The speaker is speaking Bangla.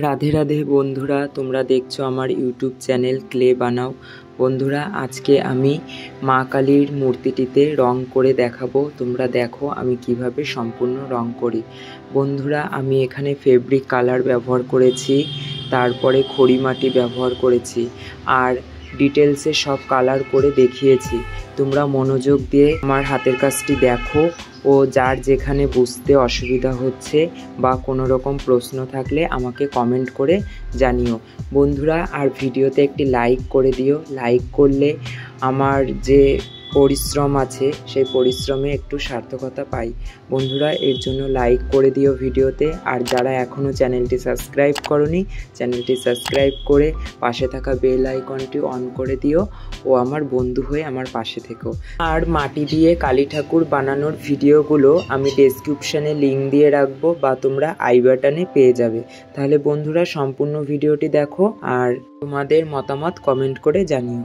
রাধে রাধে বন্ধুরা, তোমরা দেখছো আমার ইউটিউব চ্যানেল ক্লে বানাও। বন্ধুরা, আজকে আমি মা কালীর মূর্তিটিতে রং করে দেখাবো। তোমরা দেখো আমি কিভাবে সম্পূর্ণ রং করি। বন্ধুরা, আমি এখানে ফেব্রিক কালার ব্যবহার করেছি, তারপরে খড়ি মাটি ব্যবহার করেছি, আর ডিটেলসে সব কালার করে দেখিয়েছি। তোমরা মনোযোগ দিয়ে আমার হাতের কাজটি দেখো ও যার যেখানে বুঝতে অসুবিধা হচ্ছে বা কোনো রকম প্রশ্ন থাকলে আমাকে কমেন্ট করে জানিও। বন্ধুরা, আর ভিডিওতে একটি লাইক করে দিও। লাইক করলে আমার যে পরিশ্রম আছে সেই পরিশ্রমে একটু সার্থকতা পাই। বন্ধুরা, এর জন্য লাইক করে দিও ভিডিওতে। আর যারা এখনও চ্যানেলটি সাবস্ক্রাইব করনি, চ্যানেলটি সাবস্ক্রাইব করে পাশে থাকা বেল আইকনটি অন করে দিও ও আমার বন্ধু হয়ে আমার পাশে থেকো। আর মাটি দিয়ে কালী ঠাকুর বানানোর ভিডিওগুলো আমি ডেসক্রিপশানে লিঙ্ক দিয়ে রাখবো বা তোমরা আই বাটনে পেয়ে যাবে। তাহলে বন্ধুরা, সম্পূর্ণ ভিডিওটি দেখো আর তোমাদের মতামত কমেন্ট করে জানিও।